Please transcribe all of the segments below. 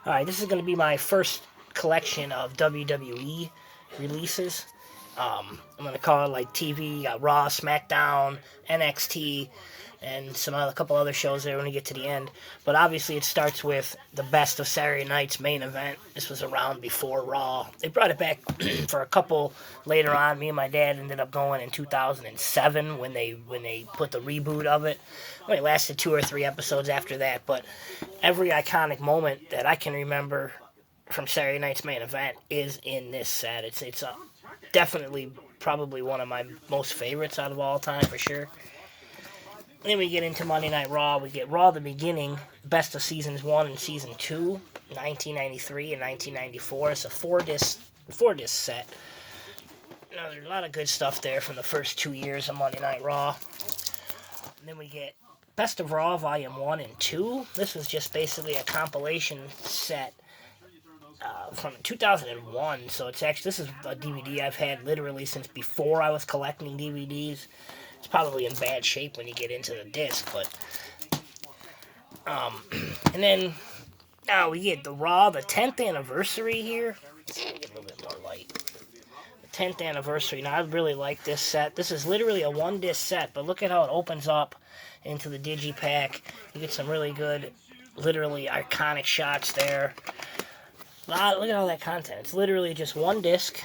Alright, this is going to be my first collection of WWE releases. I'm going to call it like TV, Raw, SmackDown, NXT, and a couple other shows there when we get to the end. But obviously, it starts with the best of Saturday night's main event. This was around before Raw. They brought it back for a couple later on. Me and my dad ended up going in 2007 when they put the reboot of it. It only lasted 2 or 3 episodes after that, but every iconic moment that I can remember from Saturday night's main event is in this set. It's definitely probably one of my most favorites out of all time for sure. Then we get into Monday Night Raw. We get Raw the beginning, best of seasons 1 and season 2, 1993 and 1994. It's a four disc set. There's a lot of good stuff there from the first 2 years of Monday Night Raw. And then we get Best of Raw Volume 1 and 2. This was just basically a compilation set from 2001. So this is a DVD I've had literally since before I was collecting DVDs. It's probably in bad shape when you get into the disc, but and then now we get the Raw, the 10th anniversary here. Let's get a little bit more light. The 10th anniversary. Now I really like this set. This is literally a 1-disc set, but look at how it opens up into the digipack. You get some really good, literally iconic shots there. Look at all that content. It's literally just 1 disc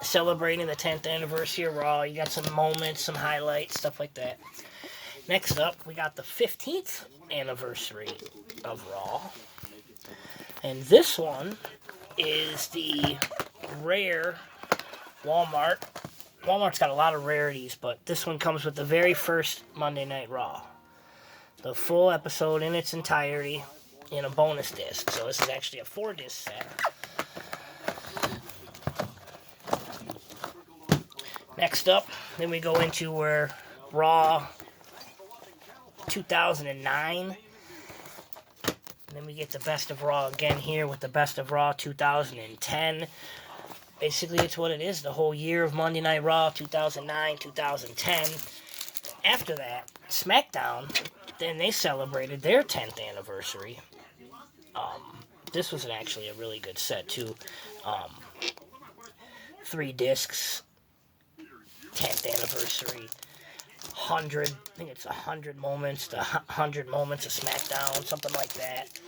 celebrating the 10th anniversary of Raw. You got some moments, some highlights, stuff like that. Next up, we got the 15th anniversary of Raw. And this one is the rare Walmart. Walmart's got a lot of rarities, but this one comes with the very first Monday Night Raw. The full episode in its entirety in a bonus disc. So this is actually a 4-disc set. Next up, then we go into where Raw 2009. And then we get the Best of Raw again here with the Best of Raw 2010. Basically, it's what it is. The whole year of Monday Night Raw 2009, 2010. After that, SmackDown, then they celebrated their 10th anniversary. This was actually a really good set, too. 3 discs. 10th anniversary, 100, I think it's 100 moments, the 100 moments of SmackDown, something like that.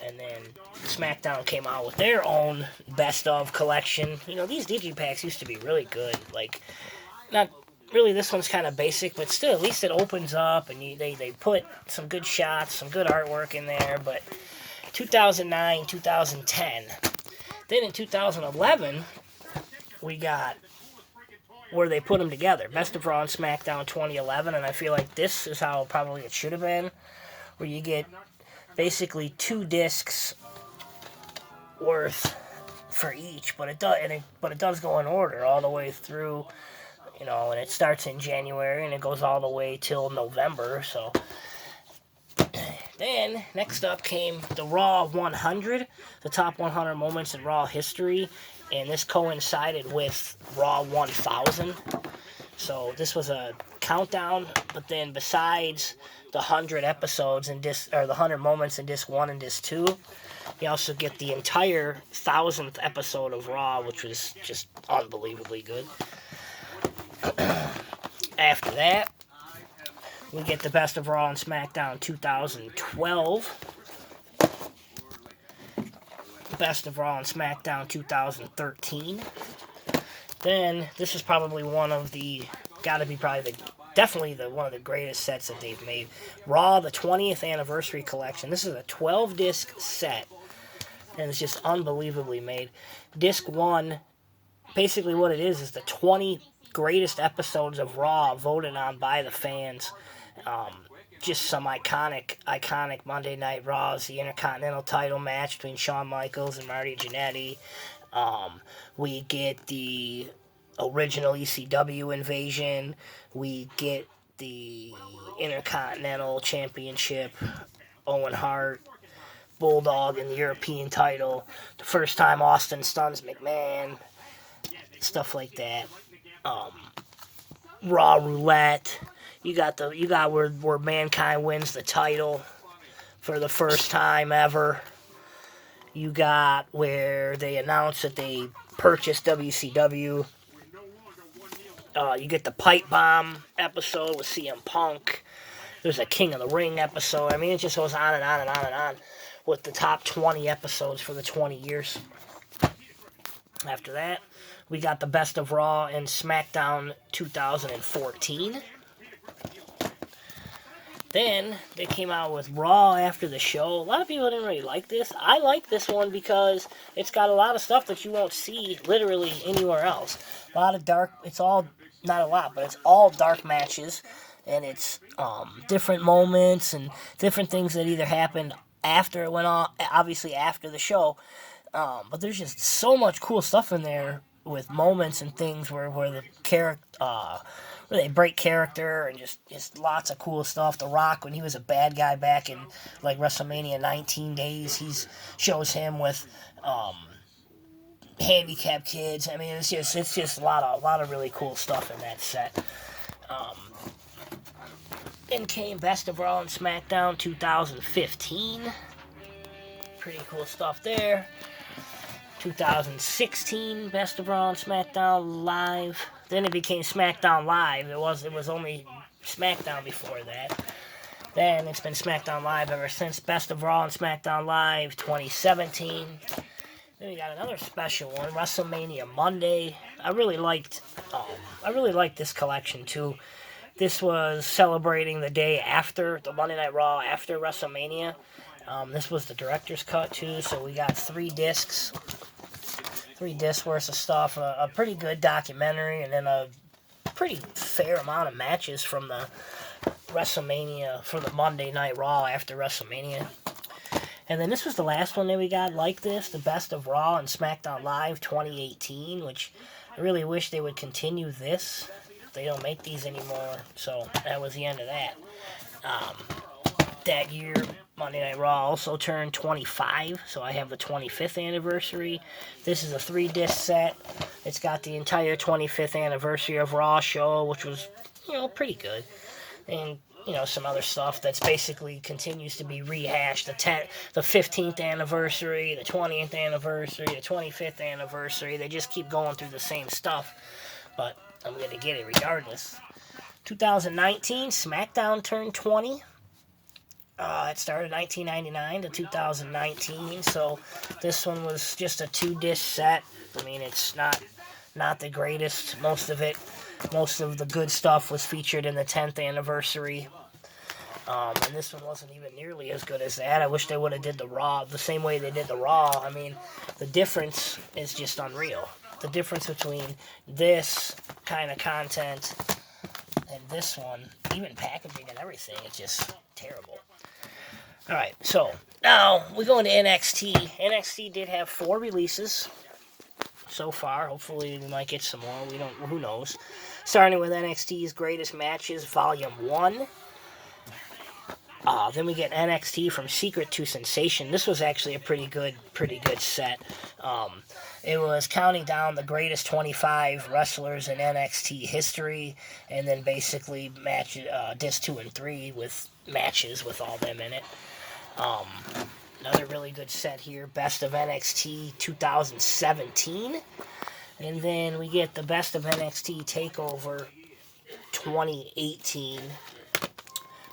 And then SmackDown came out with their own best of collection. These digipacks used to be really good. Like, not really, this one's kind of basic, but still, at least it opens up and they put some good shots, some good artwork in there. But 2009, 2010. Then in 2011, we got where they put them together. Best of Raw and SmackDown 2011, and I feel like this is how probably it should have been, where you get basically 2 discs worth for each, but it does go in order all the way through, and it starts in January and it goes all the way till November. So then next up came the Raw 100, the top 100 moments in Raw history. And this coincided with Raw 1000. So this was a countdown, but then besides the 100 episodes and the 100 moments in disc 1 and disc 2, you also get the entire 1000th episode of Raw, which was just unbelievably good. After that, we get the Best of Raw and SmackDown 2012. Best of Raw and SmackDown 2013. Then this is probably one of the one of the greatest sets that they've made. Raw, the 20th anniversary collection. This is a 12-disc set, and it's just unbelievably made. Disc 1, basically what it is the 20 greatest episodes of Raw voted on by the fans. Just some iconic Monday Night Raws. The Intercontinental title match between Shawn Michaels and Marty Jannetty. We get the original ECW invasion. We get the Intercontinental Championship. Owen Hart, Bulldog, and the European title. The first time Austin stuns McMahon. Stuff like that. Raw Roulette. You got where Mankind wins the title for the first time ever. You got where they announced that they purchased WCW. You get the Pipe Bomb episode with CM Punk. There's a King of the Ring episode. I mean, it just goes on and on and on and on with the top 20 episodes for the 20 years. After that, we got the Best of Raw and SmackDown 2014. Then they came out with Raw after the show. A lot of people didn't really like this. I like this one because it's got a lot of stuff that you won't see literally anywhere else. A lot of dark, it's all, not a lot, but it's all dark matches. And it's different moments and different things that either happened after it went on, obviously after the show. But there's just so much cool stuff in there with moments and things where the character, where they break character and just lots of cool stuff. The Rock, when he was a bad guy back in like WrestleMania 19 days, shows him with handicapped kids. I mean, it's just a lot of really cool stuff in that set. Then came Best of Raw and SmackDown 2015. Pretty cool stuff there. 2016 Best of Raw and SmackDown Live. Then it became SmackDown Live. It was only SmackDown before that. Then it's been SmackDown Live ever since. Best of Raw and SmackDown Live 2017. Then we got another special one, WrestleMania Monday. I really liked this collection too. This was celebrating the day after the Monday Night Raw after WrestleMania. This was the director's cut too, so we got 3 discs worth of stuff, a pretty good documentary, and then a pretty fair amount of matches from the WrestleMania, for the Monday Night Raw after WrestleMania. And then this was the last one that we got like this, the Best of Raw and SmackDown Live 2018, which I really wish they would continue this. They don't make these anymore, so that was the end of that. That year, Monday Night Raw also turned 25, so I have the 25th anniversary. This is a 3-disc set. It's got the entire 25th anniversary of Raw show, which was, pretty good. And, some other stuff that's basically continues to be rehashed. The 15th anniversary, the 20th anniversary, the 25th anniversary. They just keep going through the same stuff, but I'm going to get it regardless. 2019, SmackDown turned 20. It started 1999 to 2019, so this one was just a 2-disc set. I mean, it's not the greatest. Most of the good stuff was featured in the 10th anniversary. And this one wasn't even nearly as good as that. I wish they would have did the Raw the same way they did the Raw. I mean, the difference is just unreal. The difference between this kind of content and this one, even packaging and everything, it's just terrible. Alright, so now we go into NXT. NXT did have 4 releases so far. Hopefully we might get some more. Who knows? Starting with NXT's Greatest Matches, Volume 1. Then we get NXT From Secret to Sensation. This was actually a pretty good set. It was counting down the greatest 25 wrestlers in NXT history, and then basically disc 2 and 3 with matches with all them in it. Another really good set here, Best of NXT 2017. And then we get the Best of NXT TakeOver 2018.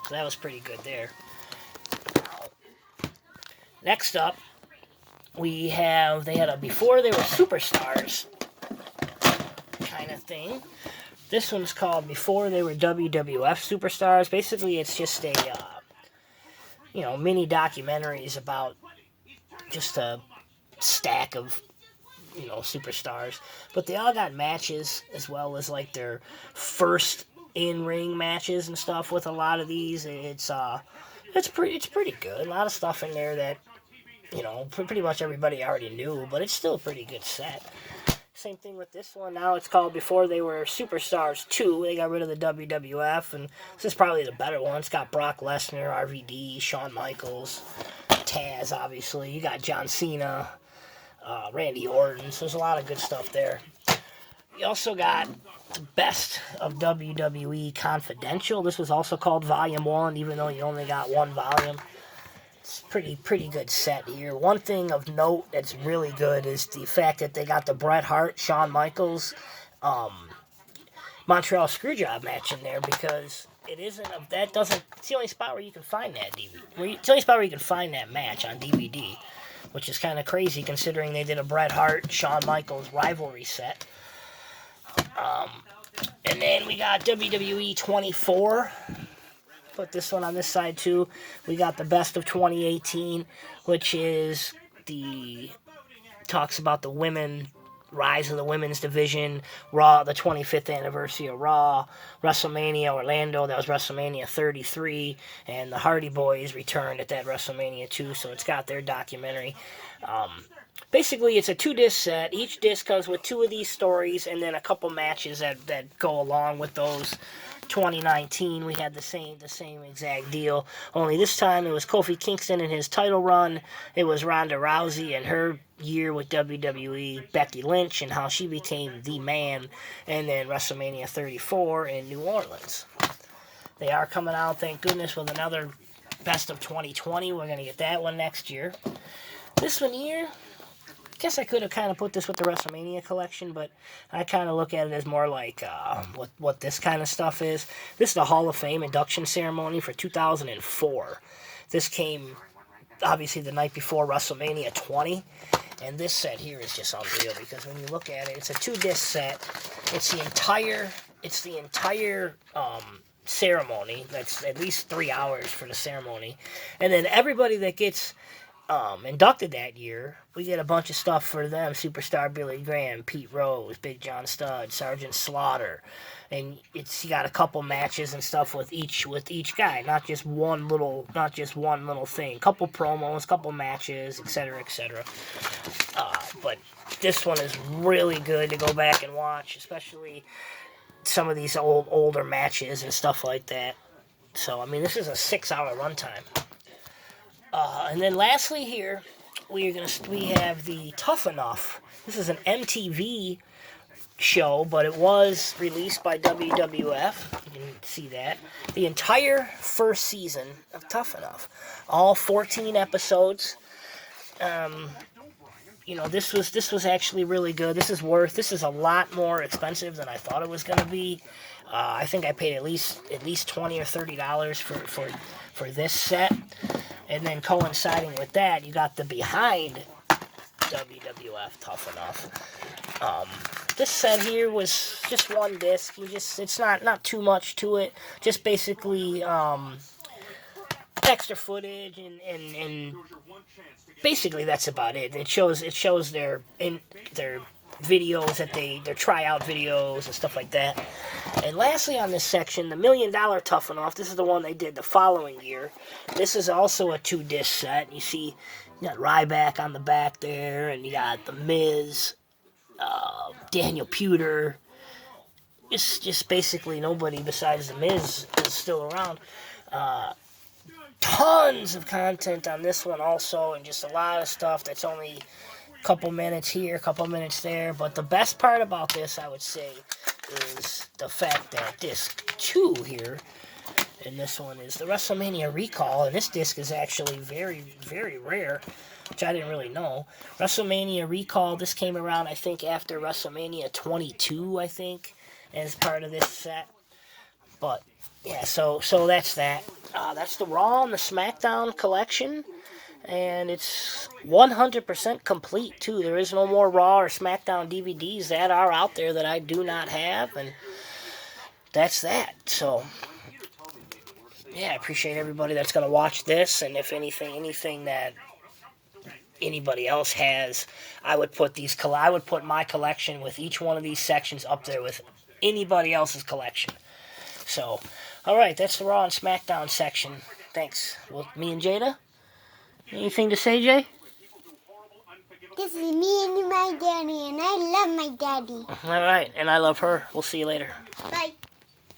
So that was pretty good there. Next up, they had a Before They Were Superstars kind of thing. This one's called Before They Were WWF Superstars. Basically, it's just a mini documentaries about just a stack of, superstars. But they all got matches as well as like their first in-ring matches and stuff with a lot of these. It's pretty good. A lot of stuff in there that, pretty much everybody already knew, but it's still a pretty good set. Same thing with this one. Now it's called Before They Were Superstars 2. They got rid of the WWF, and this is probably the better one. It's got Brock Lesnar, RVD, Shawn Michaels, Taz, obviously. You got John Cena, Randy Orton. So there's a lot of good stuff there. You also got the Best of WWE Confidential. This was also called Volume 1, even though you only got one volume. It's pretty good set here. One thing of note that's really good is the fact that they got the Bret Hart, Shawn Michaels, Montreal Screwjob match in there, because it isn't a, that doesn't. It's the only spot where you can find that DVD. It's the only spot where you can find that match on DVD, which is kind of crazy considering they did a Bret Hart, Shawn Michaels rivalry set. And then we got WWE 24. Put this one on this side too. We got the best of 2018, which is talks about the women, rise of the women's division, Raw, the 25th anniversary of Raw, WrestleMania Orlando, that was WrestleMania 33, and the Hardy Boys returned at that WrestleMania too, so it's got their documentary. Basically, it's a 2-disc set. Each disc comes with 2 of these stories and then a couple matches that go along with those. 2019, we had the same exact deal. Only this time it was Kofi Kingston and his title run. It was Ronda Rousey and her year with WWE, Becky Lynch and how she became the man, and then WrestleMania 34 in New Orleans. They are coming out, thank goodness, with another best of 2020. We're going to get that one next year. This one here, I guess I could have kind of put this with the WrestleMania collection, but I kind of look at it as more like what this kind of stuff is. This is the Hall of Fame induction ceremony for 2004. This came, obviously, the night before WrestleMania 20, and this set here is just unreal, because when you look at it, it's a 2-disc set. It's the entire ceremony. That's at least 3 hours for the ceremony. And then everybody that gets inducted that year, we get a bunch of stuff for them. Superstar Billy Graham, Pete Rose, Big John Studd, Sergeant Slaughter, and you got a couple matches and stuff with each guy, not just one little thing. Couple promos, couple matches, etc. But this one is really good to go back and watch, especially some of these older matches and stuff like that. So I mean, this is a 6-hour runtime. And then lastly here, we have the Tough Enough. This is an MTV show, but it was released by WWF. You can see that. The entire first season of Tough Enough. All 14 episodes. This was actually really good. This is a lot more expensive than I thought it was going to be. I think I paid at least $20 or $30 for this set. And then coinciding with that, you got the behind WWF Tough Enough. This set here was just 1 disc. It's not too much to it. Just basically extra footage and basically that's about it. It shows their videos their tryout videos and stuff like that. And lastly on this section, the $1 Million Tough Enough. This is the one they did the following year. This is also a 2-disc set. You see, you got Ryback on the back there, and you got The Miz, Daniel Puder. It's just basically nobody besides The Miz is still around. Tons of content on this one also, and just a lot of stuff that's only couple minutes here, couple minutes there. But the best part about this, I would say, is the fact that disc 2 here, and this one is the WrestleMania Recall, and this disc is actually very, very rare, which I didn't really know. WrestleMania Recall, this came around, I think, after WrestleMania 22, I think, as part of this set. But, yeah, so that's that. That's the Raw and the SmackDown collection. And it's 100% complete, too. There is no more Raw or SmackDown DVDs that are out there that I do not have. And that's that. So, yeah, I appreciate everybody that's going to watch this. And if anything that anybody else has, I would put my collection with each one of these sections up there with anybody else's collection. So, all right, that's the Raw and SmackDown section. Thanks. Well, me and Jada? Anything to say, Jay? This is me and my daddy, and I love my daddy. All right, and I love her. We'll see you later. Bye.